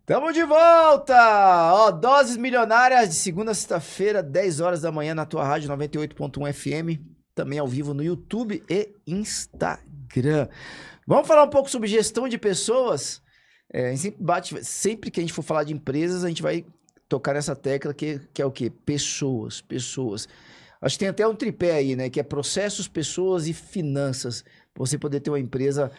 Tamo de volta! Ó, doses milionárias de segunda a sexta-feira, 10 horas da manhã na tua rádio 98.1 FM, também ao vivo no YouTube e Instagram. Vamos falar um pouco sobre gestão de pessoas? A gente sempre que a gente for falar de empresas, a gente vai tocar nessa tecla que é o quê? Pessoas. Acho que tem até um tripé aí, né? Que é processos, pessoas e finanças. Pra você poder ter uma empresa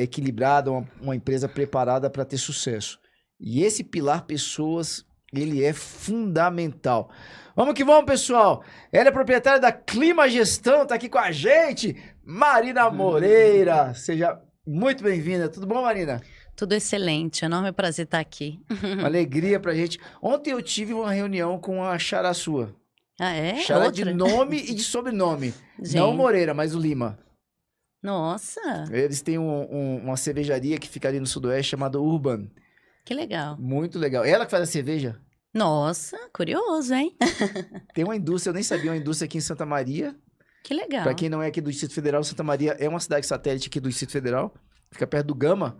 equilibrada, uma empresa preparada para ter sucesso. E esse pilar pessoas, ele é fundamental. Vamos que vamos, pessoal. Ela é proprietária da Clima Gestão, tá aqui com a gente, Marina Moreira. Seja muito bem-vinda. Tudo bom, Marina? Tudo excelente, enorme prazer estar aqui. Uma alegria pra gente. Ontem eu tive uma reunião com a Xará sua. Ah, é? Xará Outra? de nome e de sobrenome. Gente. Não Moreira, mas o Lima. Nossa, Eles têm uma cervejaria que fica ali no sudoeste chamada Urban. que legal. Muito legal. Ela que faz a cerveja? Nossa, curioso, hein? Tem uma indústria, eu nem sabia, uma indústria aqui em Santa Maria. Que legal. Pra quem não é aqui do Distrito Federal, Santa Maria é uma cidade satélite aqui do Distrito Federal. Fica perto do Gama.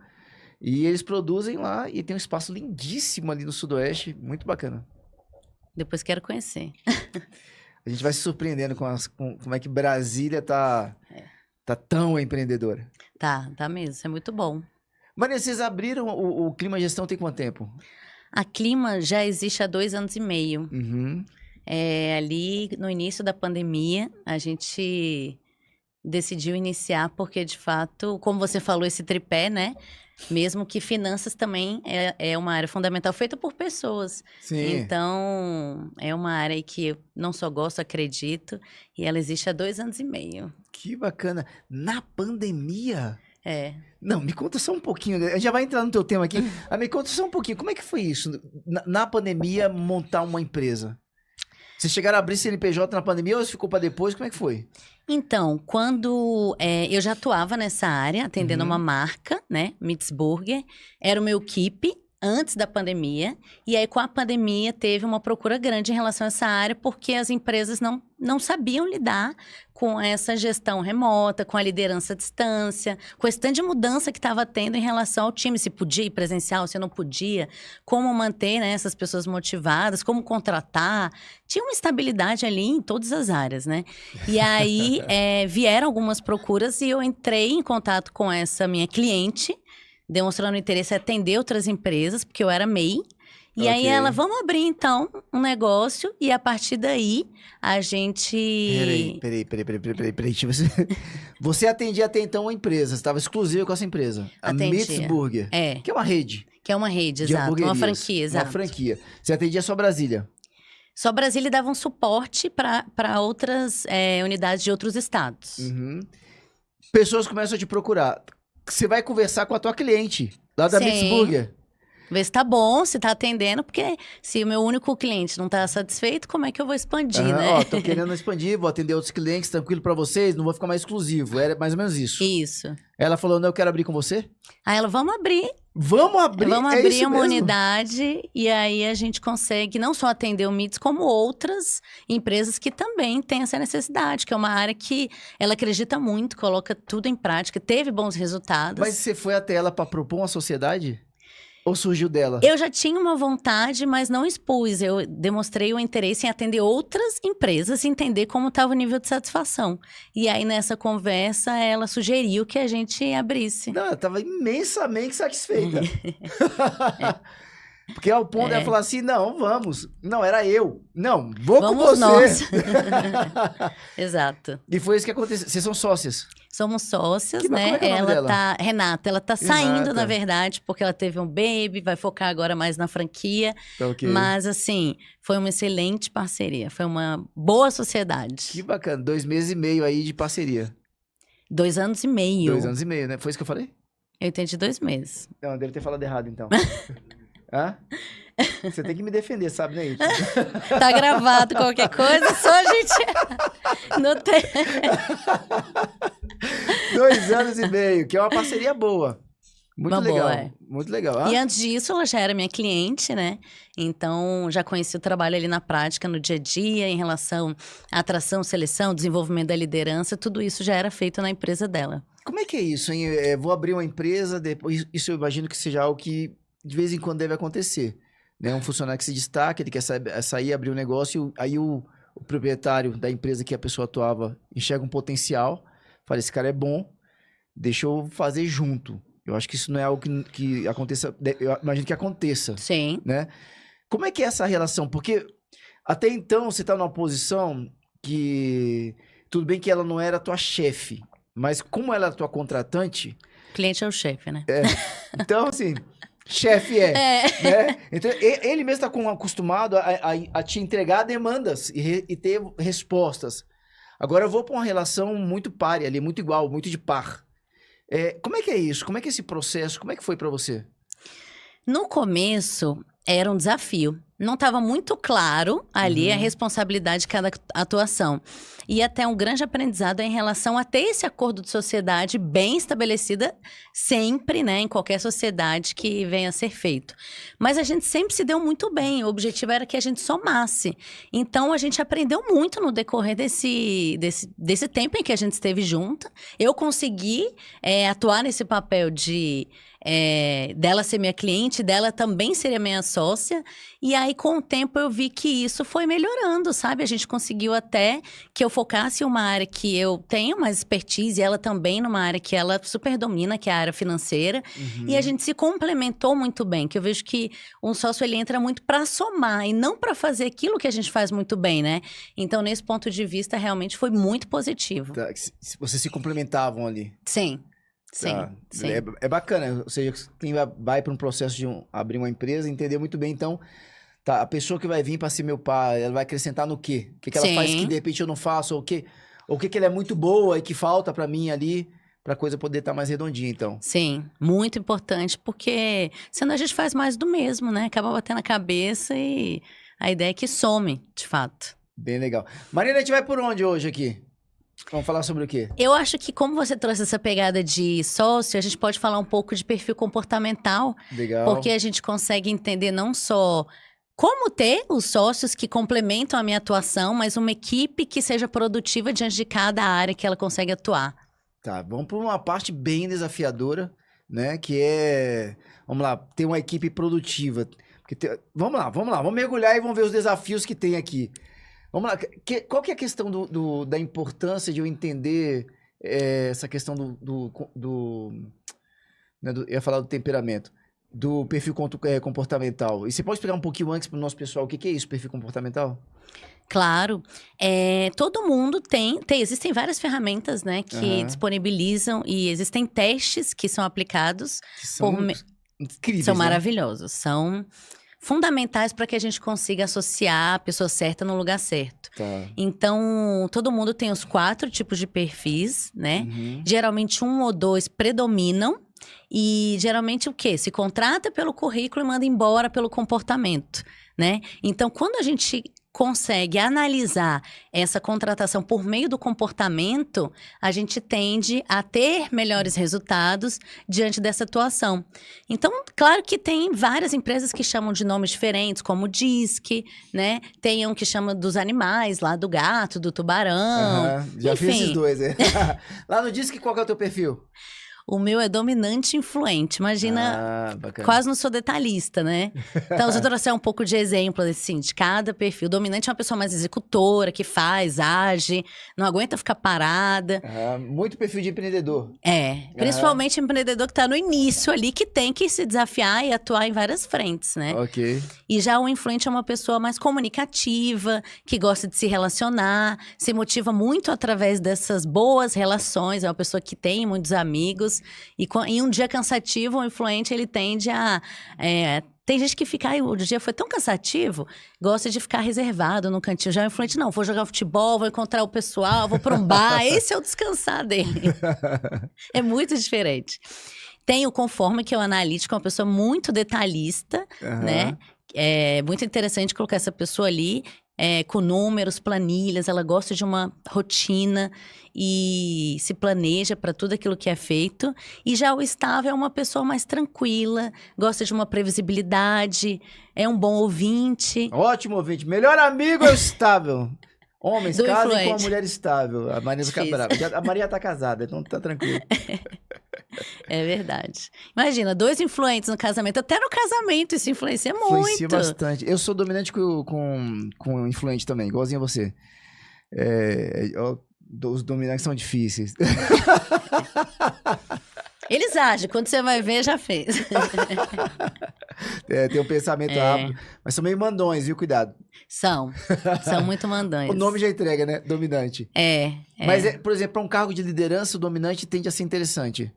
E eles produzem lá e tem um espaço lindíssimo ali no sudoeste. Muito bacana. Depois quero conhecer. A gente vai se surpreendendo com como é que Brasília tá tão empreendedora. Tá mesmo, isso é muito bom. Maria, vocês abriram o Clima Gestão tem quanto tempo? A Clima já existe há 2 anos e meio. Uhum. Ali no início da pandemia, a gente decidiu iniciar porque, de fato, como você falou, esse tripé, né? Mesmo que finanças também é uma área fundamental feita por pessoas. Sim. Então, é uma área que eu não só gosto, acredito, e ela existe há 2 anos e meio. Que bacana. Na pandemia? É. Não, me conta só um pouquinho. A gente já vai entrar no teu tema aqui. Mas me conta só um pouquinho. Como é que foi isso? Na pandemia, montar uma empresa? Vocês chegaram a abrir CNPJ na pandemia ou isso ficou para depois? Como é que foi? Então, quando eu já atuava nessa área, atendendo uma marca, né, Mitzburger, era o meu keep antes da pandemia, e aí com a pandemia teve uma procura grande em relação a essa área, porque as empresas não sabiam lidar com essa gestão remota, com a liderança à distância, com esse tanto de mudança que estava tendo em relação ao time, se podia ir presencial, se não podia, como manter, né, essas pessoas motivadas, como contratar, tinha uma estabilidade ali em todas as áreas, né? E aí vieram algumas procuras e eu entrei em contato com essa minha cliente, demonstrando interesse em atender outras empresas, porque eu era MEI. E aí ela, vamos abrir então um negócio e a partir daí a gente... Peraí. Você atendia até então uma empresa, você estava exclusiva com essa empresa. Atendia. A Mitzburger. É. Que é uma rede. Que é uma rede, de exato. Uma hamburguerias. franquia, exato. Uma franquia. Você atendia só Brasília. Só Brasília dava um suporte para outras unidades de outros estados. Uhum. Pessoas começam a te procurar. Você vai conversar com a tua cliente, lá da Sim. Mitzburger. Ver se tá bom, se tá atendendo, porque se o meu único cliente não tá satisfeito, como é que eu vou expandir, né? Ó, tô querendo expandir, vou atender outros clientes, tranquilo pra vocês, não vou ficar mais exclusivo. Era mais ou menos isso. Isso. Ela falou, não, eu quero abrir com você. Aí ela, vamos abrir. Vamos abrir? Vamos É abrir isso uma mesmo? unidade e aí a gente consegue não só atender o MITS, como outras empresas que também têm essa necessidade, que é uma área que ela acredita muito, coloca tudo em prática, teve bons resultados. Mas você foi até ela pra propor uma sociedade? Ou surgiu dela? Eu já tinha uma vontade, mas não expus. Eu demonstrei o interesse em atender outras empresas e entender como estava o nível de satisfação. E aí, nessa conversa, ela sugeriu que a gente abrisse. Não, ela tava imensamente satisfeita. Porque ao ponto dela falar assim, não, vamos. Não, era eu. Não, vou Vamos com você. nós. Exato. E foi isso que aconteceu. Vocês são sócias. Somos sócias, Como né? é que é o nome dela? Renata, ela tá Renata. saindo, na verdade, porque ela teve um baby, vai focar agora mais na franquia. Tá ok. Mas, assim, foi uma excelente parceria. Foi uma boa sociedade. Que bacana. 2 meses e meio aí de parceria. 2 anos e meio. 2 anos e meio, né? Foi isso que eu falei? Eu entendi 2 meses. Não, eu devo ter falado errado, então. Hã? Você tem que me defender, sabe, né, Iti? Tá gravado qualquer coisa, só a gente não tem. 2 anos e meio, que é uma parceria boa. Muito Uma legal. boa, Muito legal. Ah, E antes disso, ela já era minha cliente, né? Então, já conheci o trabalho ali na prática, no dia a dia, em relação à atração, seleção, desenvolvimento da liderança, tudo isso já era feito na empresa dela. como é que é isso, hein? Vou abrir uma empresa, depois, isso eu imagino que seja algo que de vez em quando deve acontecer. Né? Um funcionário que se destaca, ele quer sair, abrir um negócio, aí o proprietário da empresa que a pessoa atuava enxerga um potencial, fala, esse cara é bom, deixa eu fazer junto. Eu acho que isso não é algo que aconteça, eu imagino que aconteça. Sim. Né? Como é que é essa relação? Porque até então você está numa posição que, tudo bem que ela não era tua chefe, mas como ela era tua contratante... O cliente é o chefe, né? Então, assim, chefe né? Então, ele mesmo está acostumado a te entregar demandas e ter respostas. Agora eu vou para uma relação muito pare ali, muito igual, muito de par. Como é que é isso? Como é que é esse processo? Como é que foi para você? No começo, era um desafio. Não estava muito claro ali a responsabilidade de cada atuação. E até um grande aprendizado em relação a ter esse acordo de sociedade bem estabelecida sempre, né, em qualquer sociedade que venha a ser feito. Mas a gente sempre se deu muito bem, o objetivo era que a gente somasse. Então, a gente aprendeu muito no decorrer desse tempo em que a gente esteve junta. Eu consegui atuar nesse papel de... dela ser minha cliente, dela também ser minha sócia. E aí, com o tempo, eu vi que isso foi melhorando, sabe? A gente conseguiu até que eu focasse em uma área que eu tenho mais expertise, e ela também numa área que ela super domina, que é a área financeira. E a gente se complementou muito bem, que eu vejo que um sócio, ele entra muito para somar e não para fazer aquilo que a gente faz muito bem, né? Então, nesse ponto de vista, realmente foi muito positivo. Tá, vocês se complementavam ali. Sim. Sim, Tá. sim. É bacana, ou seja, quem vai para um processo de abrir uma empresa, entender muito bem, então, tá, a pessoa que vai vir para ser meu pai, ela vai acrescentar no quê? O que ela faz que de repente eu não faço, ou o que ela é muito boa e que falta para mim ali, pra coisa poder estar mais redondinha, então. Sim, muito importante, porque senão a gente faz mais do mesmo, né? Acaba batendo a cabeça e a ideia é que some, de fato. Bem legal. Marina, a gente vai por onde hoje aqui? Vamos falar sobre o quê? Eu acho que como você trouxe essa pegada de sócio, a gente pode falar um pouco de perfil comportamental. Legal. Porque a gente consegue entender não só como ter os sócios que complementam a minha atuação, mas uma equipe que seja produtiva diante de cada área que ela consegue atuar. Tá, vamos para uma parte bem desafiadora, né? Que é, vamos lá, ter uma equipe produtiva. Vamos lá, vamos mergulhar e vamos ver os desafios que tem aqui. Vamos lá, qual que é a questão da importância de eu entender essa questão eu ia falar do temperamento, do perfil comportamental. E você pode explicar um pouquinho antes para o nosso pessoal o que é isso, perfil comportamental? Claro, todo mundo existem várias ferramentas, né, que disponibilizam e existem testes que são aplicados. Que são incríveis, são né? maravilhosos, são fundamentais para que a gente consiga associar a pessoa certa no lugar certo. Tá. Então, todo mundo tem os 4 tipos de perfis, né? Geralmente 1 ou 2 predominam. E geralmente o quê? Se contrata pelo currículo e manda embora pelo comportamento, né? Então, quando a gente consegue analisar essa contratação por meio do comportamento, a gente tende a ter melhores resultados diante dessa atuação. Então, claro que tem várias empresas que chamam de nomes diferentes, como o DISC, né? Tem um que chama dos animais, lá do gato, do tubarão. Já enfim. fiz esses dois, Lá no DISC, qual que é o teu perfil? O meu é dominante e influente. Imagina, quase não sou detalhista, né? Então, se eu trouxer um pouco de exemplo, assim, de cada perfil. Dominante é uma pessoa mais executora, que faz, age, não aguenta ficar parada. Muito perfil de empreendedor. Principalmente empreendedor que tá no início ali, que tem que se desafiar e atuar em várias frentes, né? Ok. E já o influente é uma pessoa mais comunicativa, que gosta de se relacionar, se motiva muito através dessas boas relações, é uma pessoa que tem muitos amigos. E em um dia cansativo, o influente, ele tende a... tem gente que fica, o dia foi tão cansativo, gosta de ficar reservado no cantinho. Já o influente, não, vou jogar futebol, vou encontrar o pessoal, vou para um bar. Esse é o descansar dele. É muito diferente. Tem o conforme, que é o analítico, é uma pessoa muito detalhista, né? É muito interessante colocar essa pessoa ali, com números, planilhas, ela gosta de uma rotina e se planeja para tudo aquilo que é feito. E já o estável é uma pessoa mais tranquila, gosta de uma previsibilidade, é um bom ouvinte. Ótimo ouvinte. Melhor amigo é o estável. Homens, casem com uma influente. mulher estável. A Maria tá brava. A Maria tá casada, então tá tranquilo. É verdade. Imagina, 2 influentes no casamento. Até no casamento isso influencia muito. Influencia bastante. Eu sou dominante com influente também, igualzinho a você. Os dominantes são difíceis. Eles agem, quando você vai ver, já fez. Tem um pensamento rápido, mas são meio mandões, viu? Cuidado. São muito mandões. O nome já entrega, né? Dominante. Mas, por exemplo, para um cargo de liderança, o dominante tende a ser interessante.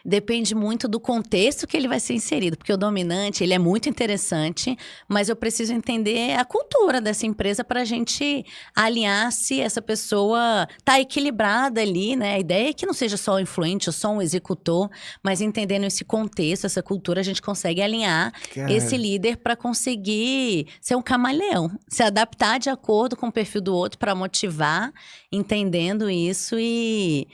Depende muito do contexto que ele vai ser inserido, porque o dominante, ele é muito interessante, mas eu preciso entender a cultura dessa empresa para a gente alinhar se essa pessoa tá equilibrada ali, né? A ideia é que não seja só o influente ou só um executor, mas entendendo esse contexto, essa cultura, a gente consegue alinhar esse líder para conseguir ser um camaleão, se adaptar de acordo com o perfil do outro para motivar, entendendo isso e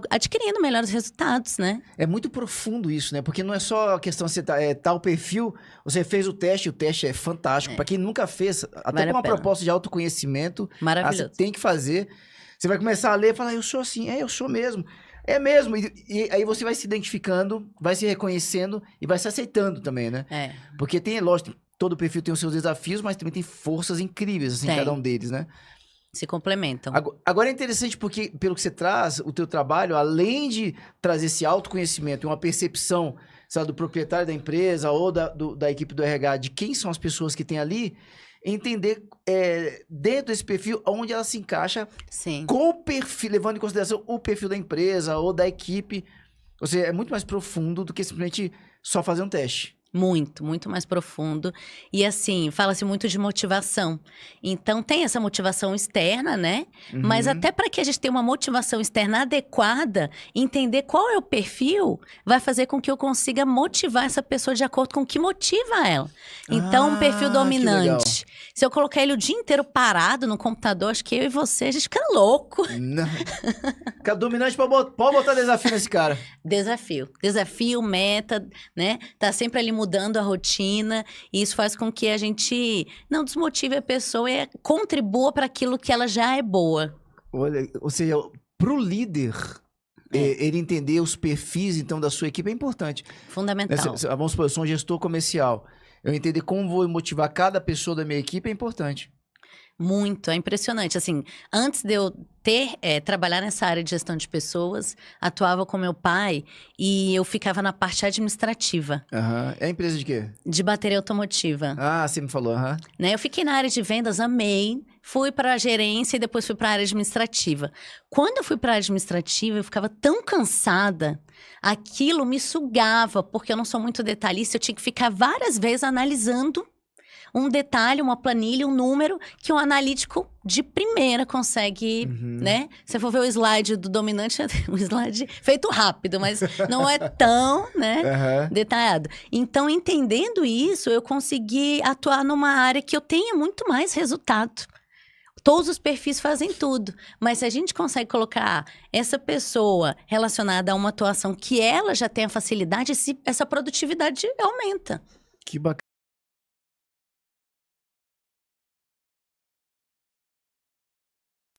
adquirindo melhores resultados, né? É muito profundo isso, né? Porque não é só a questão de você tal perfil, você fez o teste é fantástico. Para quem nunca fez, até com uma proposta de autoconhecimento, maravilhoso. Você tem que fazer. Você vai começar a ler e falar, eu sou assim, eu sou mesmo. É mesmo. E aí você vai se identificando, vai se reconhecendo e vai se aceitando também, né? Porque lógico, todo perfil tem os seus desafios, mas também tem forças incríveis, assim, cada um deles, né? Se complementam. Agora é interessante porque, pelo que você traz, o teu trabalho, além de trazer esse autoconhecimento e uma percepção, sabe, do proprietário da empresa ou da equipe do RH, de quem são as pessoas que tem ali, entender dentro desse perfil onde ela se encaixa com o perfil, levando em consideração o perfil da empresa ou da equipe. Ou seja, é muito mais profundo do que simplesmente só fazer um teste. Muito, muito mais profundo. E assim, fala-se muito de motivação. Então, tem essa motivação externa, né? Mas até para que a gente tenha uma motivação externa adequada, entender qual é o perfil, vai fazer com que eu consiga motivar essa pessoa de acordo com o que motiva ela. Então, um perfil dominante. Se eu colocar ele o dia inteiro parado no computador, acho que eu e você, a gente fica louco. Não. Cara, dominante, pode botar desafio nesse cara. Desafio, meta, né? Tá sempre ali mudando a rotina, e isso faz com que a gente não desmotive a pessoa e contribua para aquilo que ela já é boa. Olha, ou seja, pro líder, ele entender os perfis, então, da sua equipe é importante. Fundamental. Vamos supor, eu sou um gestor comercial. Eu entender como vou motivar cada pessoa da minha equipe é importante. Muito, é impressionante. Assim, antes de eu trabalhar nessa área de gestão de pessoas, atuava com meu pai e eu ficava na parte administrativa. É a empresa de quê? De bateria automotiva. Ah, você me falou, Né? Eu fiquei na área de vendas, amei. Fui para a gerência e depois fui para a área administrativa. Quando eu fui para a área administrativa, eu ficava tão cansada, aquilo me sugava, porque eu não sou muito detalhista, eu tinha que ficar várias vezes analisando um detalhe, uma planilha, um número que um analítico de primeira consegue, né? Se você for ver o slide do dominante, um slide feito rápido, mas não é tão, né, detalhado. Então, entendendo isso, eu consegui atuar numa área que eu tenha muito mais resultado. Todos os perfis fazem tudo, mas se a gente consegue colocar essa pessoa relacionada a uma atuação que ela já tem a facilidade, essa produtividade aumenta. Que bacana.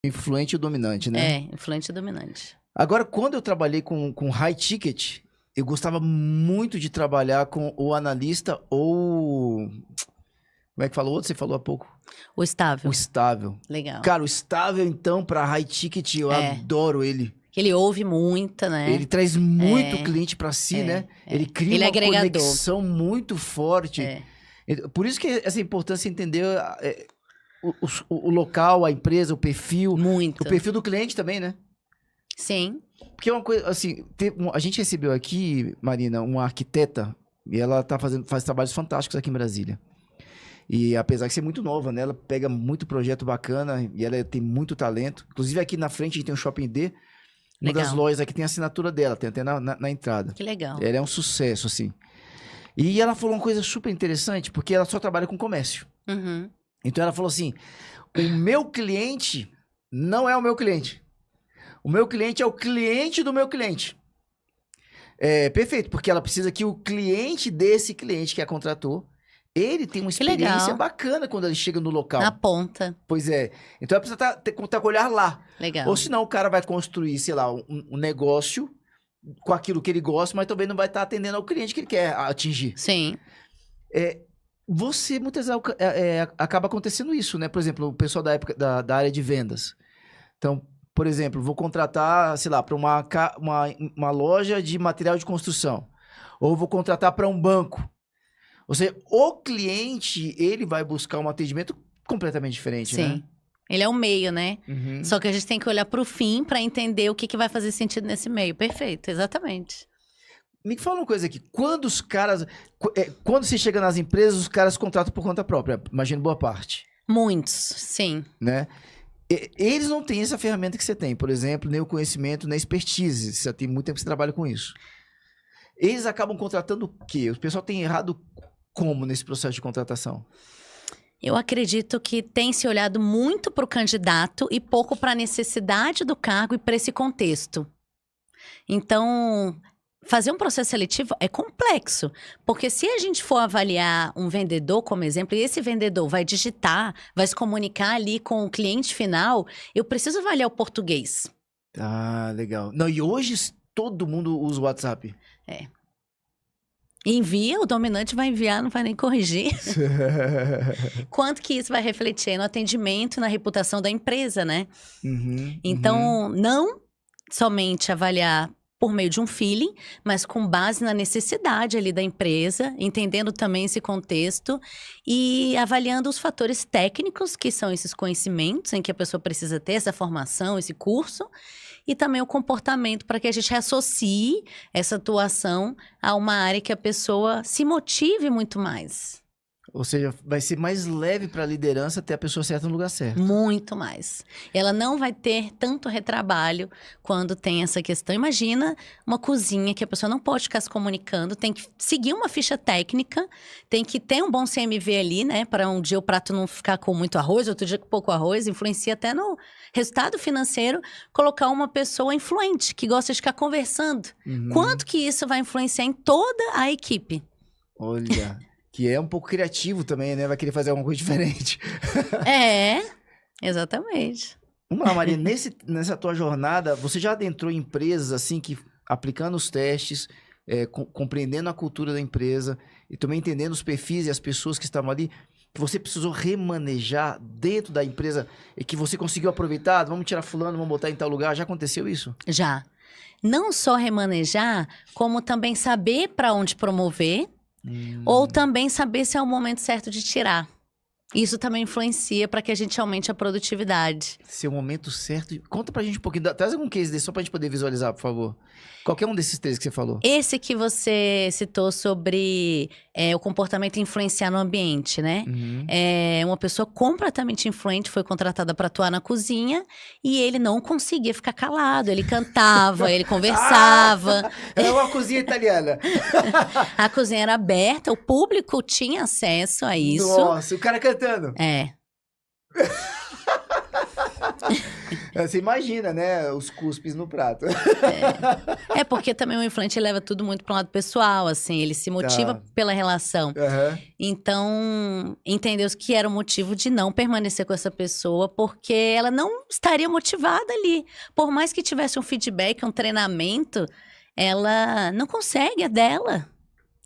Influente e dominante, né? Influente e dominante. Agora, quando eu trabalhei com high ticket, eu gostava muito de trabalhar com o analista ou... Como é que falou o outro? Você falou há pouco. O estável. O estável. Legal. Cara, o estável, então, para high ticket, eu adoro ele. Ele ouve muito, né? Ele traz muito cliente para si, né? Ele cria uma conexão muito forte. Por isso que essa importância entender... O local, a empresa, o perfil. Muito. O perfil do cliente também, né? Sim. Porque é uma coisa, assim, a gente recebeu aqui, Marina, uma arquiteta, e ela faz trabalhos fantásticos aqui em Brasília. E apesar de ser muito nova, né? Ela pega muito projeto bacana e ela tem muito talento. Inclusive aqui na frente a gente tem um Shopping D. Uma das lojas aqui tem a assinatura dela, tem até na entrada. Que legal. Ela é um sucesso, assim. E ela falou uma coisa super interessante, porque ela só trabalha com comércio. Então ela falou assim, o meu cliente não é o meu cliente. O meu cliente é o cliente do meu cliente. Perfeito, porque ela precisa que o cliente desse cliente que a contratou, ele tem uma experiência bacana quando ele chega no local. Na ponta. Pois é. Então ela precisa estar com o olhar lá. Legal. Ou senão o cara vai construir, sei lá, um negócio com aquilo que ele gosta, mas também não vai estar atendendo ao cliente que ele quer atingir. Sim. Você, muitas vezes, acaba acontecendo isso, né? Por exemplo, o pessoal da área de vendas. Então, por exemplo, vou contratar, sei lá, para uma loja de material de construção. Ou vou contratar para um banco. Ou seja, o cliente, ele vai buscar um atendimento completamente diferente, Sim. né? Ele é o meio, né? Uhum. Só que a gente tem que olhar para o fim para entender o que vai fazer sentido nesse meio. Perfeito, exatamente. Me fala uma coisa aqui, quando você chega nas empresas, os caras contratam por conta própria, imagino boa parte, Muitos, sim. né? Eles não têm essa ferramenta que você tem, por exemplo, nem o conhecimento, nem a expertise, você tem muito tempo que você trabalha com isso. Eles acabam contratando o quê? O pessoal tem errado como nesse processo de contratação? Eu acredito que tem se olhado muito para o candidato e pouco para a necessidade do cargo e para esse contexto. Então, fazer um processo seletivo é complexo, porque se a gente for avaliar um vendedor como exemplo, e esse vendedor vai digitar, vai se comunicar ali com o cliente final, eu preciso avaliar o português. Ah, legal. Não, e hoje todo mundo usa o WhatsApp. Envia, o dominante vai enviar, não vai nem corrigir. Quanto que isso vai refletir no atendimento e na reputação da empresa, né? Então, não somente avaliar por meio de um feeling, mas com base na necessidade ali da empresa, entendendo também esse contexto e avaliando os fatores técnicos, que são esses conhecimentos em que a pessoa precisa ter, essa formação, esse curso, e também o comportamento para que a gente associe essa atuação a uma área que a pessoa se motive muito mais. Ou seja, vai ser mais leve para a liderança ter a pessoa certa no lugar certo. Muito mais. Ela não vai ter tanto retrabalho quando tem essa questão. Imagina uma cozinha que a pessoa não pode ficar se comunicando, tem que seguir uma ficha técnica, tem que ter um bom CMV ali, né? Para um dia o prato não ficar com muito arroz, outro dia com pouco arroz, influencia até no resultado financeiro, colocar uma pessoa influente, que gosta de ficar conversando. Quanto que isso vai influenciar em toda a equipe? Olha... Que é um pouco criativo também, né? Vai querer fazer alguma coisa diferente. Exatamente. Vamos lá, Maria. Nessa tua jornada, você já adentrou em empresas assim que, aplicando os testes, compreendendo a cultura da empresa e também entendendo os perfis e as pessoas que estavam ali, que você precisou remanejar dentro da empresa e que você conseguiu aproveitar? Vamos tirar fulano, vamos botar em tal lugar. Já aconteceu isso? Já. Não só remanejar, como também saber para onde promover. Ou também saber se é o momento certo de tirar. Isso também influencia para que a gente aumente a produtividade. Se é o momento certo... Conta pra gente um pouquinho. Traz algum case desse só pra gente poder visualizar, por favor. Qualquer um desses três que você falou. Esse que você citou sobre o comportamento influenciar no ambiente, né? Uma pessoa completamente influente foi contratada para atuar na cozinha e ele não conseguia ficar calado. Ele cantava, ele conversava. É uma cozinha italiana. A cozinha era aberta, o público tinha acesso a isso. Nossa, o cara cantando. Você imagina, né? Os cuspes no prato. Porque também o influente leva tudo muito para um lado pessoal, assim. Ele se motiva pela relação. Então, entendeu que era o motivo de não permanecer com essa pessoa, porque ela não estaria motivada ali. Por mais que tivesse um feedback, um treinamento, ela não consegue, é dela.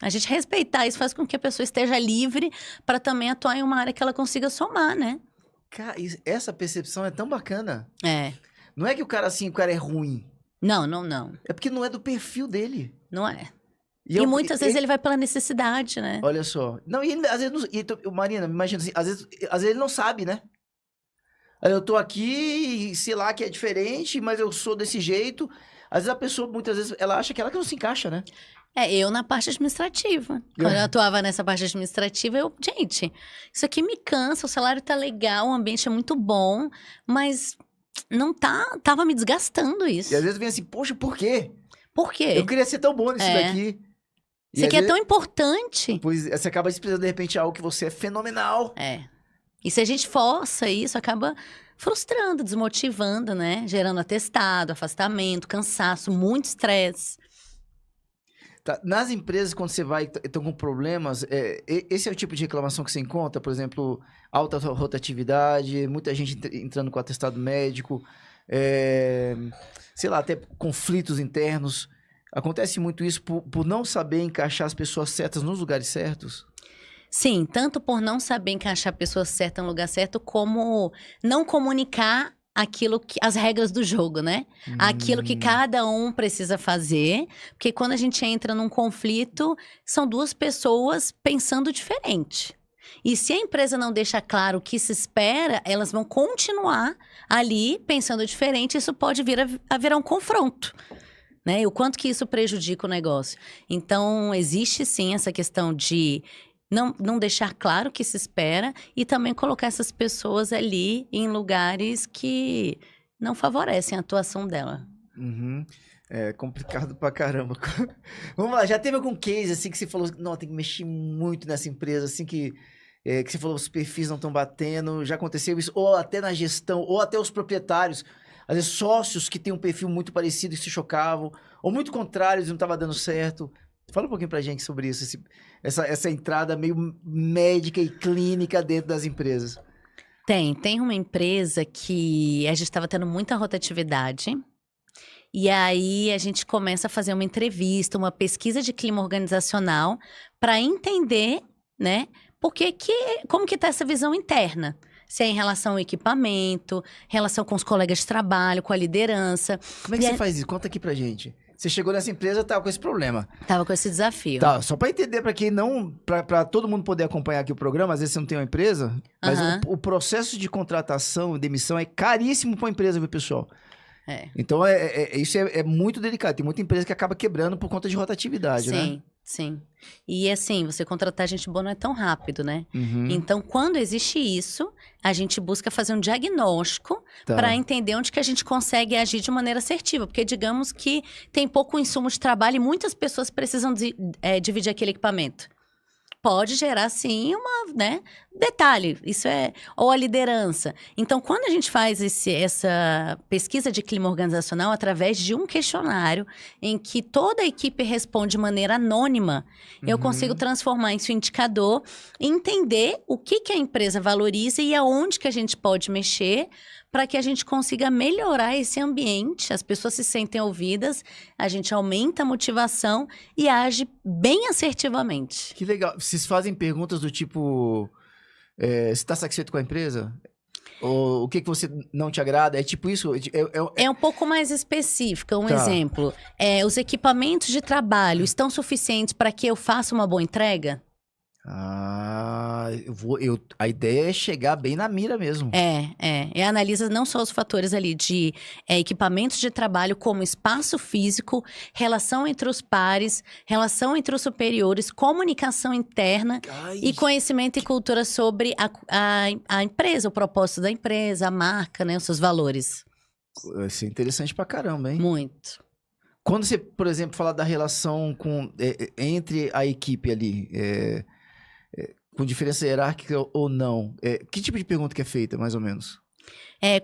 A gente respeitar isso faz com que a pessoa esteja livre para também atuar em uma área que ela consiga somar, né? Cara, essa percepção é tão bacana. Não é que o cara é ruim. Não. É porque não é do perfil dele. Não é. E muitas vezes ele vai pela necessidade, né? Olha só. Não, e ele, às vezes... Marina, imagina assim, às vezes ele não sabe, né? Eu tô aqui e sei lá que é diferente, mas eu sou desse jeito. Às vezes a pessoa, muitas vezes, ela acha que ela que não se encaixa, né? Eu na parte administrativa. Quando eu atuava nessa parte administrativa, gente, isso aqui me cansa, o salário tá legal, o ambiente é muito bom, mas não tava me desgastando isso. E às vezes vem assim, poxa, por quê? Por quê? Eu queria ser tão bom nisso daqui. Isso aqui é tão importante. Pois você acaba expressando, de repente, algo que você é fenomenal. E se a gente força isso, acaba frustrando, desmotivando, né? Gerando atestado, afastamento, cansaço, muito estresse. Tá. Nas empresas, quando você vai e estão com problemas, esse é o tipo de reclamação que você encontra? Por exemplo, alta rotatividade, muita gente entrando com atestado médico, sei lá, até conflitos internos. Acontece muito isso por não saber encaixar as pessoas certas nos lugares certos? Sim, tanto por não saber encaixar a pessoa certa no lugar certo, como não comunicar as regras do jogo, né? Aquilo que cada um precisa fazer. Porque quando a gente entra num conflito, são duas pessoas pensando diferente. E se a empresa não deixa claro o que se espera, elas vão continuar ali pensando diferente. Isso pode vir a virar um confronto. Né? E o quanto que isso prejudica o negócio. Então, existe sim essa questão de não deixar claro o que se espera e também colocar essas pessoas ali em lugares que não favorecem a atuação dela. Uhum. É complicado pra caramba. Vamos lá, já teve algum case assim que você falou, não, tem que mexer muito nessa empresa, assim que você falou, os perfis não estão batendo, já aconteceu isso, ou até na gestão, ou até os proprietários, às vezes sócios que têm um perfil muito parecido e se chocavam, ou muito contrários e não estava dando certo. Fala um pouquinho pra gente sobre isso, essa entrada meio médica e clínica dentro das empresas. Tem uma empresa que a gente estava tendo muita rotatividade. E aí a gente começa a fazer uma entrevista, uma pesquisa de clima organizacional para entender, né, como que tá essa visão interna. Se é em relação ao equipamento, relação com os colegas de trabalho, com a liderança. Como é que você faz isso? Conta aqui pra gente. Você chegou nessa empresa e tava com esse problema. Tava com esse desafio. Tá, só para entender, para quem não, para todo mundo poder acompanhar aqui o programa, às vezes você não tem uma empresa, mas o processo de contratação, demissão é caríssimo para uma empresa, viu, pessoal? Então, isso é muito delicado. Tem muita empresa que acaba quebrando por conta de rotatividade, né? Sim, sim. E assim, você contratar gente boa não é tão rápido, né? Uhum. Então, quando existe isso, a gente busca fazer um diagnóstico para entender onde que a gente consegue agir de maneira assertiva. Porque digamos que tem pouco insumo de trabalho e muitas pessoas precisam dividir aquele equipamento. Pode gerar, sim, né? Detalhe, isso ou a liderança. Então, quando a gente faz essa pesquisa de clima organizacional através de um questionário em que toda a equipe responde de maneira anônima, eu consigo transformar isso em indicador e entender o que a empresa valoriza e aonde que a gente pode mexer para que a gente consiga melhorar esse ambiente, as pessoas se sentem ouvidas, a gente aumenta a motivação e age bem assertivamente. Que legal. Vocês fazem perguntas do tipo, você está satisfeito com a empresa? Ou o que você não te agrada? É tipo isso? É um pouco mais específica. Um exemplo, os equipamentos de trabalho estão suficientes para que eu faça uma boa entrega? A ideia é chegar bem na mira mesmo. E analisa não só os fatores ali de equipamentos de trabalho, como espaço físico, relação entre os pares, relação entre os superiores, comunicação interna e conhecimento e cultura sobre a empresa, o propósito da empresa, a marca, né, os seus valores. Isso é interessante pra caramba, hein? Muito. Quando você, por exemplo, fala da relação entre a equipe ali, com diferença hierárquica ou não, que tipo de pergunta que é feita, mais ou menos?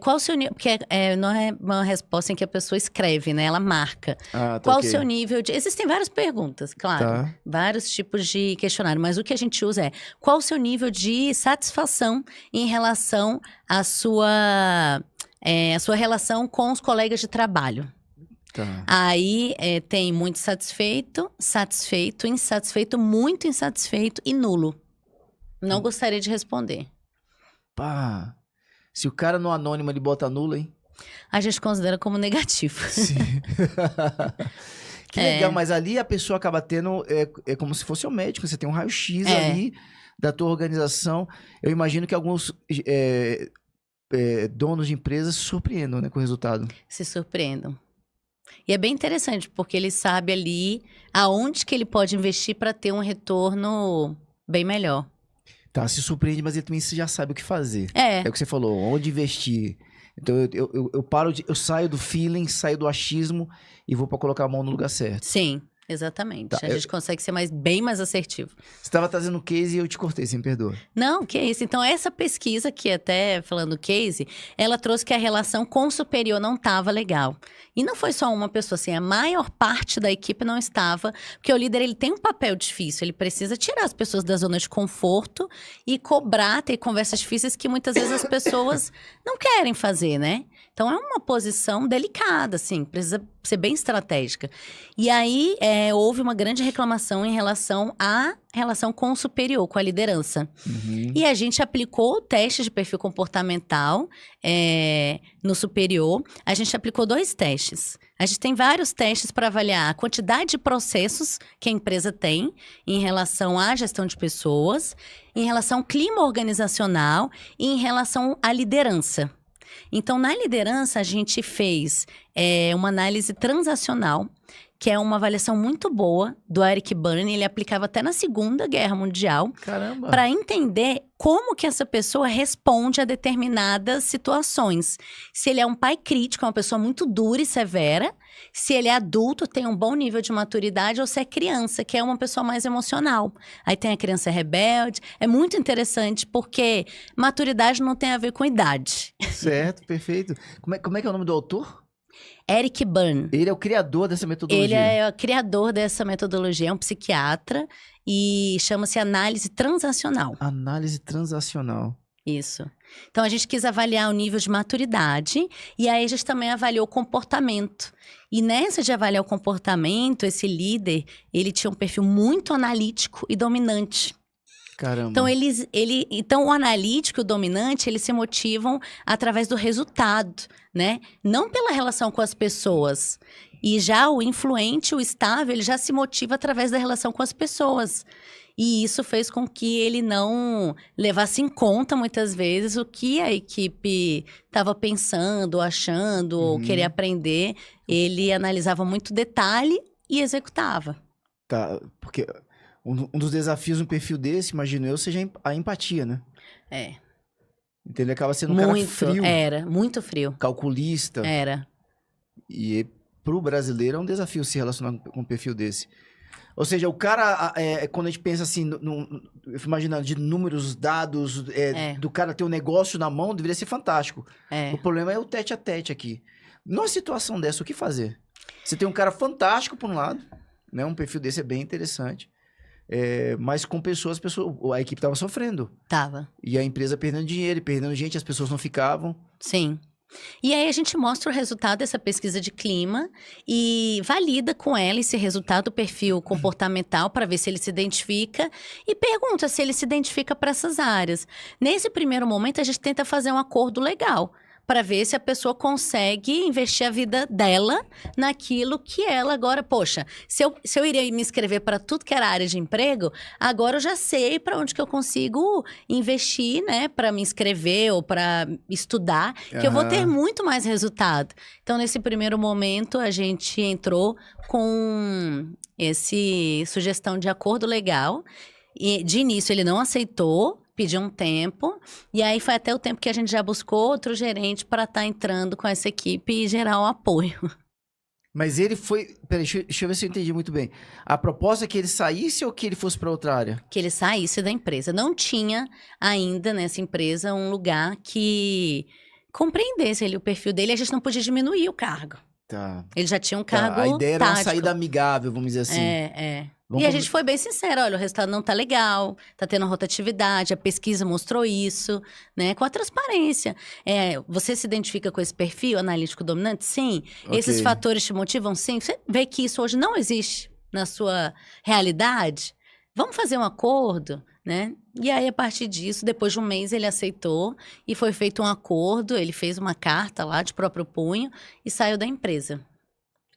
Qual o seu nível? Porque não é uma resposta em que a pessoa escreve, né? Ela marca. Qual o seu nível de... Existem várias perguntas, claro. Vários tipos de questionário. Mas o que a gente usa qual o seu nível de satisfação em relação à sua relação com os colegas de trabalho. Aí tem muito satisfeito, satisfeito, insatisfeito, muito insatisfeito e nulo. Não gostaria de responder. Se o cara no anônimo ele bota nulo, hein? A gente considera como negativo. Sim. Que legal, mas ali a pessoa acaba tendo, como se fosse o médico, você tem um raio-x ali da tua organização. Eu imagino que alguns donos de empresas se surpreendam, né, com o resultado. Se surpreendam. E é bem interessante, porque ele sabe ali aonde que ele pode investir para ter um retorno bem melhor. Se surpreende, mas ele também já sabe o que fazer. É o que você falou, onde investir. Então eu saio do feeling, saio do achismo e vou para colocar a mão no lugar certo. Sim, exatamente. A gente consegue ser bem mais assertivo. Você estava trazendo um case e eu te cortei, você me perdoa. Não, que isso. Então, essa pesquisa que até falando case, ela trouxe que a relação com o superior não estava legal. E não foi só uma pessoa, assim, a maior parte da equipe não estava, porque o líder, ele tem um papel difícil, ele precisa tirar as pessoas da zona de conforto e cobrar, ter conversas difíceis que muitas vezes as pessoas não querem fazer, né? Então, é uma posição delicada, assim, precisa ser bem estratégica. E aí, houve uma grande reclamação em relação à relação com o superior, com a liderança. E a gente aplicou o teste de perfil comportamental no superior. A gente aplicou 2 testes. A gente tem vários testes para avaliar a quantidade de processos que a empresa tem em relação à gestão de pessoas, em relação ao clima organizacional e em relação à liderança. Então, na liderança, a gente fez uma análise transacional, que é uma avaliação muito boa do Eric Berne. Ele aplicava até na Segunda Guerra Mundial. Caramba! Para entender como que essa pessoa responde a determinadas situações. Se ele é um pai crítico, é uma pessoa muito dura e severa. Se ele é adulto, tem um bom nível de maturidade. Ou se é criança, que é uma pessoa mais emocional. Aí tem a criança rebelde. É muito interessante, porque maturidade não tem a ver com idade. Certo, perfeito. Como é que é o nome do autor? Eric Berne. Ele é o criador dessa metodologia. Ele é o criador dessa metodologia, é um psiquiatra e chama-se análise transacional. Análise transacional. Isso. Então, a gente quis avaliar o nível de maturidade e aí a gente também avaliou o comportamento. E nessa de avaliar o comportamento, esse líder, ele tinha um perfil muito analítico e dominante. Caramba. Então, então, o analítico e o dominante, eles se motivam através do resultado, né? Não pela relação com as pessoas. E já o influente, o estável, ele já se motiva através da relação com as pessoas. E isso fez com que ele não levasse em conta, muitas vezes, o que a equipe estava pensando, achando, ou queria aprender. Ele analisava muito detalhe e executava. Tá, porque um dos desafios no perfil desse, imagino eu, seja a empatia, né? Então ele acaba sendo um cara frio. Era, muito frio. Calculista. Era. E pro brasileiro é um desafio se relacionar com um perfil desse. Ou seja, o cara, quando a gente pensa assim, eu fico imaginando de números, dados, do cara ter um negócio na mão, deveria ser fantástico. O problema é o tete a tete aqui. Numa situação dessa, o que fazer? Você tem um cara fantástico por um lado, né? Um perfil desse é bem interessante. Mas com pessoas, a equipe estava sofrendo. Tava. E a empresa perdendo dinheiro, perdendo gente, as pessoas não ficavam. Sim. E aí a gente mostra o resultado dessa pesquisa de clima e valida com ela esse resultado do perfil comportamental para ver se ele se identifica e pergunta se ele se identifica para essas áreas. Nesse primeiro momento, a gente tenta fazer um acordo legal para ver se a pessoa consegue investir a vida dela naquilo que ela agora... Poxa, se eu iria me inscrever para tudo que era área de emprego, agora eu já sei para onde que eu consigo investir, né? Para me inscrever ou para estudar, que eu vou ter muito mais resultado. Então, nesse primeiro momento, a gente entrou com sugestão de acordo legal. E, de início, ele não aceitou, pediu um tempo, e aí foi até o tempo que a gente já buscou outro gerente para estar entrando com essa equipe e gerar um apoio. Mas ele foi... Peraí, deixa eu ver se eu entendi muito bem. A proposta é que ele saísse ou que ele fosse para outra área? Que ele saísse da empresa. Não tinha ainda nessa empresa um lugar que compreendesse o perfil dele, e a gente não podia diminuir o cargo. Tá. Ele já tinha um cargo A ideia era uma tático. saída amigável, vamos dizer assim. E a gente foi bem sincero, olha, o resultado não tá legal, tá tendo rotatividade, a pesquisa mostrou isso, né? Com a transparência. Você se identifica com esse perfil analítico dominante? Sim. Okay. Esses fatores te motivam? Sim. Você vê que isso hoje não existe na sua realidade? Vamos fazer um acordo, né? E aí, a partir disso, depois de um mês, ele aceitou e foi feito um acordo, ele fez uma carta lá de próprio punho e saiu da empresa.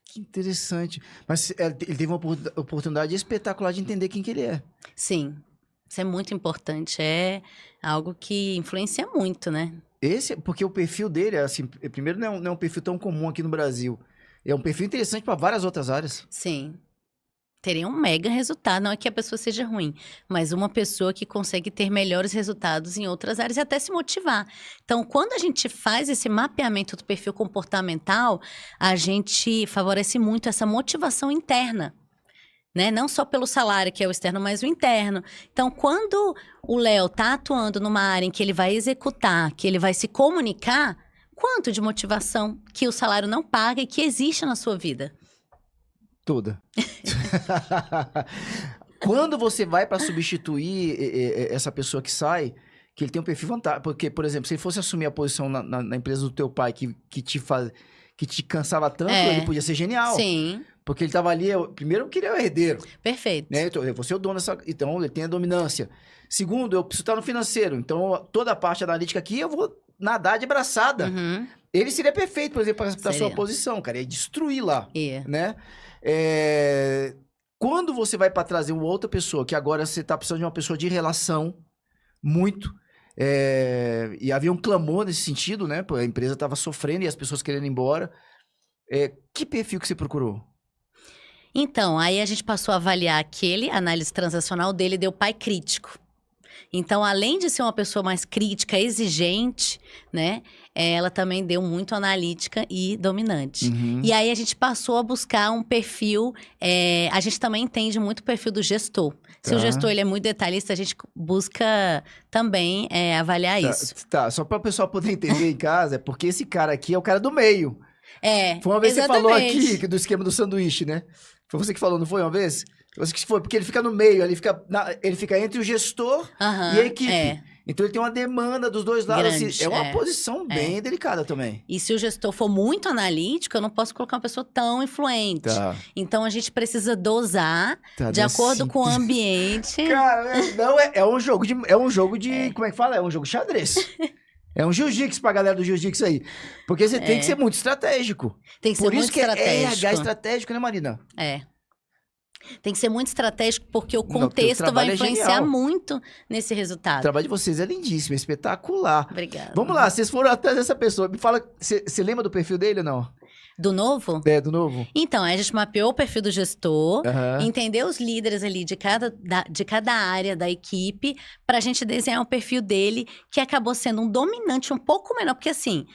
Que interessante. Mas ele teve uma oportunidade espetacular de entender quem que ele é. Sim. Isso é muito importante. É algo que influencia muito, né? Porque o perfil dele, assim, primeiro não é um perfil tão comum aqui no Brasil. É um perfil interessante para várias outras áreas. Sim. Teria um mega resultado. Não é que a pessoa seja ruim, mas uma pessoa que consegue ter melhores resultados em outras áreas e até se motivar. Então, quando a gente faz esse mapeamento do perfil comportamental, a gente favorece muito essa motivação interna, né? Não só pelo salário, que é o externo, mas o interno. Então, quando o Léo está atuando numa área em que ele vai executar, que ele vai se comunicar, quanto de motivação que o salário não paga e que existe na sua vida? Toda. Quando você vai para substituir essa pessoa que sai, que ele tem um perfil fantástico. Porque, por exemplo, se ele fosse assumir a posição na empresa do teu pai, que que te cansava tanto, É. ele podia ser genial. Sim, Porque ele tava ali, primeiro que ele é o herdeiro, perfeito. né? Então, eu vou ser o dono dessa, então ele tem a dominância. Segundo, eu preciso estar no financeiro, então toda a parte analítica aqui eu vou nadar de braçada. Uhum. Ele seria perfeito, por exemplo, para a sua Seria. posição, cara, ia destruir lá, É. né? Quando você vai para trazer uma outra pessoa, que agora você tá precisando de uma pessoa de relação, muito, e havia um clamor nesse sentido, né? Pô, a empresa estava sofrendo e as pessoas querendo ir embora. Que perfil que você procurou? Então, aí a gente passou a avaliar aquele, a análise transacional dele deu pai crítico. Então, além de ser uma pessoa mais crítica, exigente, né? Ela também deu muito analítica e dominante. Uhum. E aí a gente passou a buscar um perfil. A gente também entende muito o perfil do gestor. Se Tá. o gestor ele é muito detalhista, a gente busca também avaliar isso. Tá, só para o pessoal poder entender em casa, é porque esse cara aqui é o cara do meio. Foi uma vez que você falou exatamente. aqui do esquema do sanduíche, né? Foi você que falou, não foi uma vez? Você que foi, porque ele fica no meio, ele fica entre o gestor Aham, e a equipe. Então ele tem uma demanda dos dois lados. Grande, Assim, é uma posição bem delicada também. E se o gestor for muito analítico, eu não posso colocar uma pessoa tão influente. Tá. Então a gente precisa dosar Tá, de acordo com o ambiente. Cara, não, é um jogo de. É um jogo de. Como é que fala? É um jogo de xadrez. É um jiu-jitsu pra galera do jiu-jitsu aí. Porque você tem que ser muito estratégico. Tem que ser Por muito isso que é estratégico. RH estratégico, né, Marina? Tem que ser muito estratégico porque o Não, teu contexto vai trabalho é influenciar genial. muito nesse O resultado. trabalho de vocês é lindíssimo, é espetacular. Obrigada. Vamos lá, vocês foram atrás dessa pessoa. Me fala, você lembra do perfil dele ou não? Do novo? Do novo? Então, aí a gente mapeou o perfil do gestor, Aham. entendeu os líderes ali de cada área da equipe, para a gente desenhar o perfil dele, que acabou sendo um dominante um pouco menor, porque assim,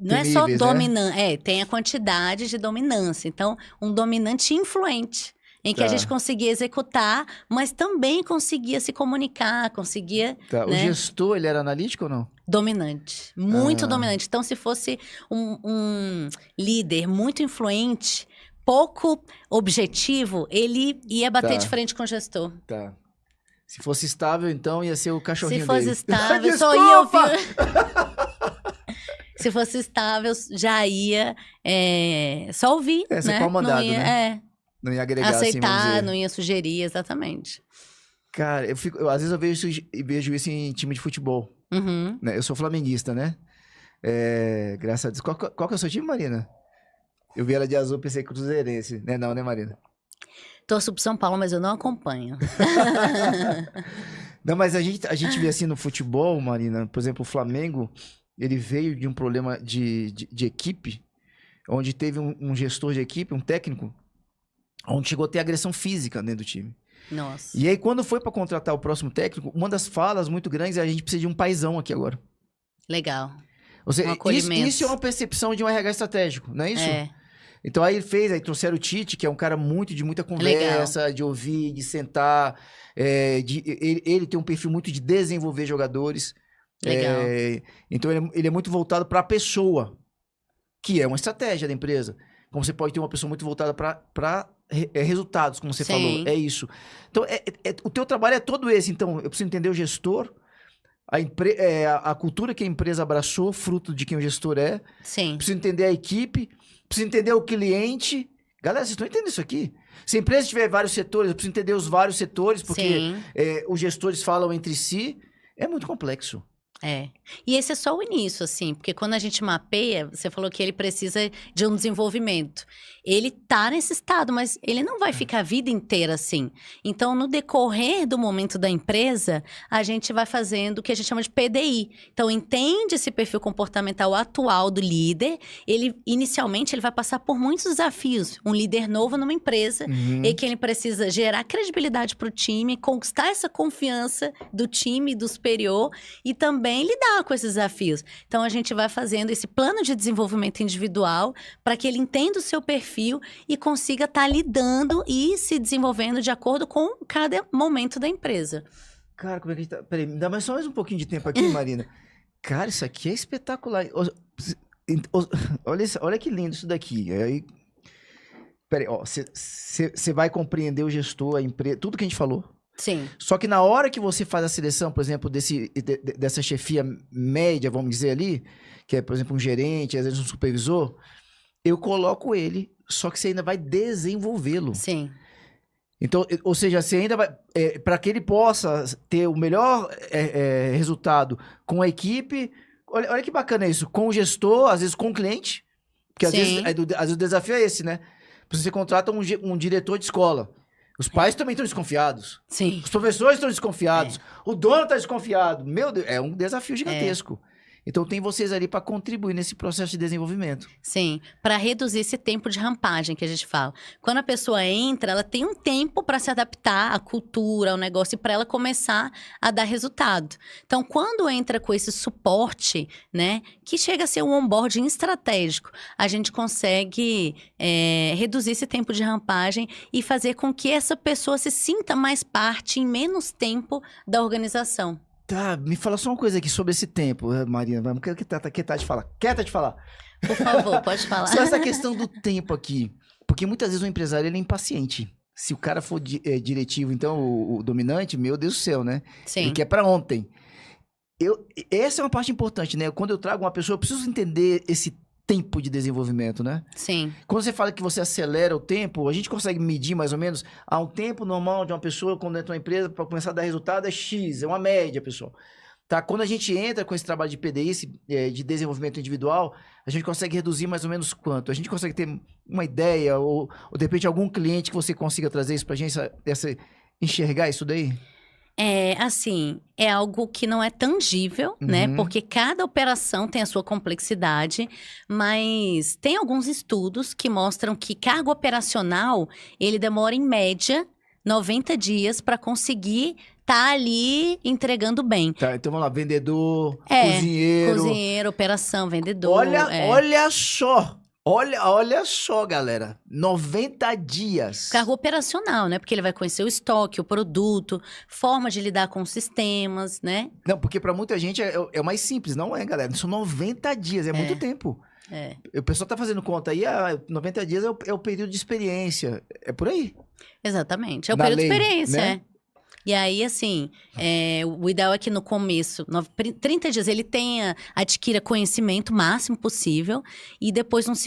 não Tem é só níveis, né? dominante, tem a quantidade de dominância. Então, um dominante influente, em que a Tá. gente conseguia executar, mas também conseguia se comunicar, conseguia, Tá. O né? gestor, ele era analítico ou não? Dominante, muito Ah. dominante. Então, se fosse um líder muito influente, pouco objetivo, ele ia bater Tá. de frente com o gestor. Tá. Se fosse estável, então ia ser o cachorrinho Se fosse dele. estável, só Desculpa! ia ouvir. Se fosse estável, já ia só ouvir, Ser né? pau mandado, Não ia, né? Não ia agregar, assim, vamos aceitar, dizer. não ia sugerir, exatamente. Cara, às vezes eu vejo isso em time de futebol. Uhum. Né? Eu sou flamenguista, né? Graças a Deus. Qual que é o seu time, Marina? Eu vi ela de azul, pensei cruzeirense. Não, né, Marina? Torço pro São Paulo, mas eu não acompanho. Não, mas a gente vê assim no futebol, Marina, por exemplo, o Flamengo, ele veio de um problema de equipe, onde teve um gestor de equipe, um técnico, onde chegou a ter agressão física dentro do time. Nossa. E aí, quando foi para contratar o próximo técnico, uma das falas muito grandes é a gente precisa de um paizão aqui agora. Legal. Ou seja, acolhimento. isso é uma percepção de um RH estratégico, não é isso? É. Então aí trouxeram o Tite, que é um cara de muita conversa, de ouvir, de sentar. Ele tem um perfil muito de desenvolver jogadores. Legal. Então ele é muito voltado para a pessoa, que é uma estratégia da empresa. Como você pode ter uma pessoa muito voltada para resultados, como você Sim. falou. É isso. Então o teu trabalho é todo esse. Então eu preciso entender o gestor, a cultura que a empresa abraçou, fruto de quem o gestor é. Sim. Preciso entender a equipe, preciso entender o cliente. Galera, vocês estão entendendo isso aqui? Se a empresa tiver vários setores, eu preciso entender os vários setores, porque Sim. os gestores falam entre si. É muito complexo. E esse é só o início, assim, porque quando a gente mapeia, você falou que ele precisa de um desenvolvimento. Ele tá nesse estado, mas ele não vai ficar a vida inteira assim. Então, no decorrer do momento da empresa, a gente vai fazendo o que a gente chama de PDI. Então, entende esse perfil comportamental atual do líder. Inicialmente, ele vai passar por muitos desafios. Um líder novo numa empresa, e que ele precisa gerar credibilidade para o time, conquistar essa confiança do time, do superior, e também lidar com esses desafios. Então, a gente vai fazendo esse plano de desenvolvimento individual para que ele entenda o seu perfil e consiga estar lidando e se desenvolvendo de acordo com cada momento da empresa. Cara, como é que a gente tá... Peraí, me dá mais só mais um pouquinho de tempo aqui, Marina. Cara, isso aqui é espetacular. Olha que lindo isso daqui. Aí... Peraí, você vai compreender o gestor, a empresa, tudo que a gente falou. Sim. Só que na hora que você faz a seleção, por exemplo, dessa chefia média, vamos dizer ali, que é, por exemplo, um gerente, às vezes um supervisor, eu coloco ele, só que você ainda vai desenvolvê-lo. Sim. Então, ou seja, você ainda vai. Para que ele possa ter o melhor resultado com a equipe. Olha que bacana isso. Com o gestor, às vezes com o cliente. Porque às vezes o desafio é esse, né? Você contrata um diretor de escola. Os pais também estão desconfiados. Sim. Os professores estão desconfiados. O dono está desconfiado. Meu Deus, é um desafio gigantesco. Então tem vocês ali para contribuir nesse processo de desenvolvimento. Sim, para reduzir esse tempo de rampagem que a gente fala. Quando a pessoa entra, ela tem um tempo para se adaptar à cultura, ao negócio, e para ela começar a dar resultado. Então, quando entra com esse suporte, né, que chega a ser um onboarding estratégico, a gente consegue reduzir esse tempo de rampagem e fazer com que essa pessoa se sinta mais parte em menos tempo da organização. Tá, me fala só uma coisa aqui sobre esse tempo, Marina. Vamos, quieta de falar. Quieta de falar. Por favor, pode falar. Só essa questão do tempo aqui. Porque muitas vezes o empresário ele é impaciente. Se o cara for diretivo, então, o dominante, meu Deus do céu, né? Sim. Ele quer pra ontem. Essa é uma parte importante, né? Quando eu trago uma pessoa, eu preciso entender esse tempo de desenvolvimento, né? Sim. Quando você fala que você acelera o tempo, a gente consegue medir mais ou menos um tempo normal de uma pessoa quando entra uma empresa para começar a dar resultado é X, é uma média, pessoal. Tá? Quando a gente entra com esse trabalho de PDI, de desenvolvimento individual, a gente consegue reduzir mais ou menos quanto? A gente consegue ter uma ideia ou de repente algum cliente que você consiga trazer isso para a gente, enxergar isso daí? Assim, é algo que não é tangível, né? Porque cada operação tem a sua complexidade, mas tem alguns estudos que mostram que cargo operacional, ele demora em média 90 dias para conseguir estar ali entregando bem. Tá, então vamos lá, vendedor, cozinheiro. Cozinheiro, operação, vendedor. Olha só! Olha só, galera. 90 dias. Cargo operacional, né? Porque ele vai conhecer o estoque, o produto, forma de lidar com os sistemas, né? Não, porque para muita gente é mais simples, não é, galera? São 90 dias, é muito tempo. O pessoal tá fazendo conta aí, 90 dias é o período de experiência. É por aí. Exatamente. É o Na período lei, de experiência, né? E aí, assim, o ideal é que no começo, 30 dias, ele adquira conhecimento o máximo possível. E depois, nos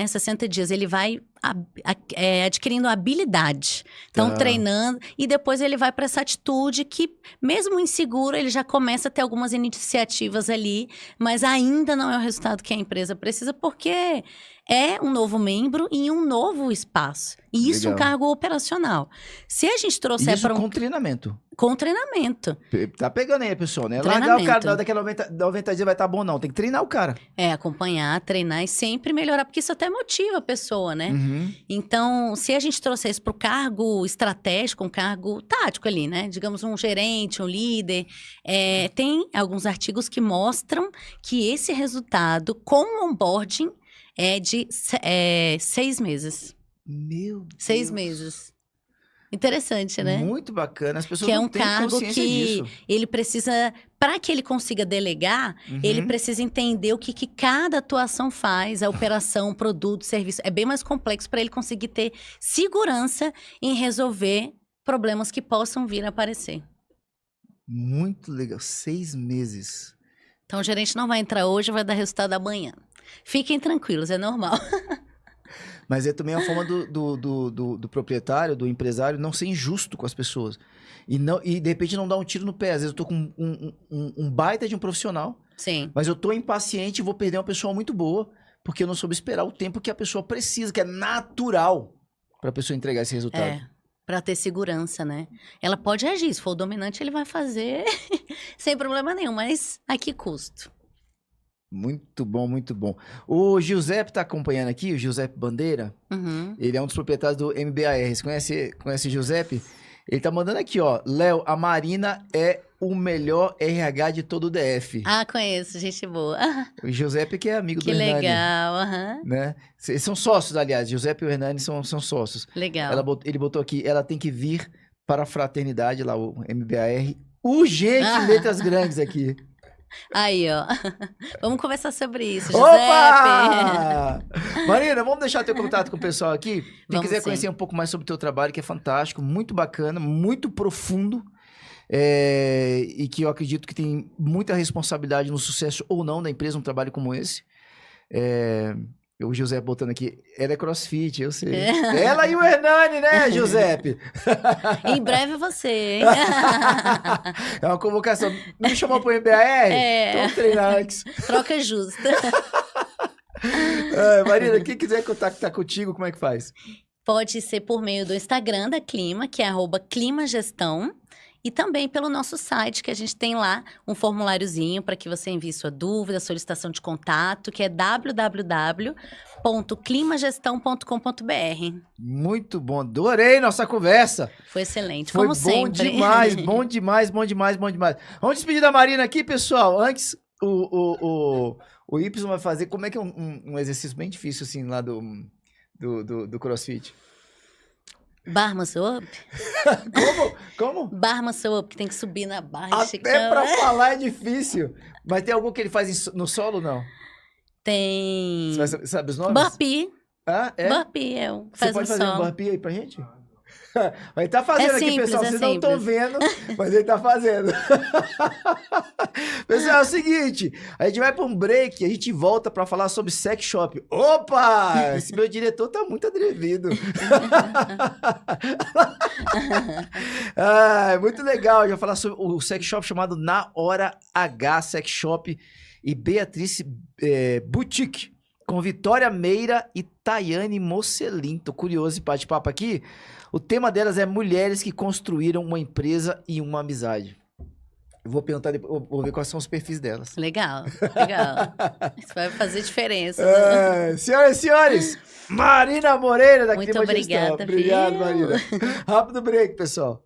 60 dias, ele vai adquirindo habilidade. Então, treinando. E depois ele vai para essa atitude que, mesmo inseguro, ele já começa a ter algumas iniciativas ali. Mas ainda não é o resultado que a empresa precisa, porque é um novo membro em um novo espaço. E isso é um cargo operacional. Se a gente trouxer para com treinamento. Com treinamento. Tá pegando aí, pessoal, né? Largar o cara, daqui a 90 dias vai estar bom, não. Tem que treinar o cara. Acompanhar, treinar e sempre melhorar, porque isso até motiva a pessoa, né? Então, se a gente trouxer isso para o cargo estratégico, um cargo tático ali, né? Digamos, um gerente, um líder, tem alguns artigos que mostram que esse resultado com onboarding é de 6 meses. Meu Deus. 6 meses. Interessante, né? Muito bacana. As pessoas que não é um têm cargo consciência que disso. ele precisa, para que ele consiga delegar, ele precisa entender o que cada atuação faz, a operação, produto, serviço. É bem mais complexo para ele conseguir ter segurança em resolver problemas que possam vir a aparecer. Muito legal. 6 meses. Então, o gerente não vai entrar hoje, vai dar resultado amanhã. Fiquem tranquilos, é normal. Mas é também a forma do proprietário, do empresário, não ser injusto com as pessoas. E de repente não dar um tiro no pé. Às vezes eu tô com um baita de um profissional. Sim. Mas eu tô impaciente e vou perder uma pessoa muito boa, porque eu não soube esperar o tempo que a pessoa precisa, que é natural para a pessoa entregar esse resultado. Para ter segurança, né? Ela pode agir, se for o dominante, ele vai fazer sem problema nenhum, mas a que custo? Muito bom, muito bom. O Giuseppe tá acompanhando aqui, o Giuseppe Bandeira. Ele é um dos proprietários do MBAR. Você conhece o Giuseppe? Ele tá mandando aqui, ó. Léo, a Marina é o melhor RH de todo o DF. Ah, conheço, gente boa. O Giuseppe que é amigo do Hernani. Que legal, né? Eles são sócios, aliás. Giuseppe e o Hernani são sócios. Legal. Ele botou aqui, ela tem que vir para a fraternidade lá, o MBAR. Urgente, letras grandes aqui. Aí, ó. Vamos conversar sobre isso, Opa! Marina, vamos deixar teu contato com o pessoal aqui? Quem quiser conhecer um pouco mais sobre o teu trabalho, que é fantástico, muito bacana, muito profundo. E que eu acredito que tem muita responsabilidade no sucesso ou não da empresa, um trabalho como esse. O José botando aqui, ela é crossfit, eu sei. Ela e o Hernani, né, Giuseppe? Em breve você, hein? É uma convocação. Não me chamou pro MBAR? Então treinar antes. Troca justa. Marina, quem quiser contactar contigo, como é que faz? Pode ser por meio do Instagram da Clima, que é @climagestão. E também pelo nosso site, que a gente tem lá um formuláriozinho para que você envie sua dúvida, solicitação de contato, que é www.climagestão.com.br. Muito bom, adorei nossa conversa. Foi excelente, Foi como bom sempre. demais, bom demais, bom demais, bom demais. Vamos despedir da Marina aqui, pessoal. Antes, o Y vai fazer, como é que é um exercício bem difícil, assim, lá do CrossFit? Bar muscle up? Como? Bar muscle up, que tem que subir na barra. Até pra falar é difícil. Mas tem algum que ele faz no solo, não? Tem... Você sabe os nomes? Burpee. Ah, é? Burpee, Você faz pode no fazer um solo. burpee aí pra gente? Mas ele tá fazendo aqui, simples, pessoal. é Vocês não estão simples. vendo, mas ele tá fazendo. Pessoal, é o seguinte. A gente vai pra um break e a gente volta pra falar sobre sex shop. Opa! Esse meu diretor tá muito atrevido. Muito legal. A gente vai falar sobre o sex shop chamado Na Hora H Sex Shop e Beatriz Boutique, com Vitória Meira e Tayane Mocelin. Tô curioso esse bate-papo aqui. O tema delas é mulheres que construíram uma empresa e uma amizade. Eu vou perguntar, vou ver quais são os perfis delas. Legal, legal. Isso vai fazer diferença. Né? Senhoras e senhores, Marina Moreira da Muito Clima Gestão. obrigada, Obrigado, viu? Marina. Rápido break, pessoal.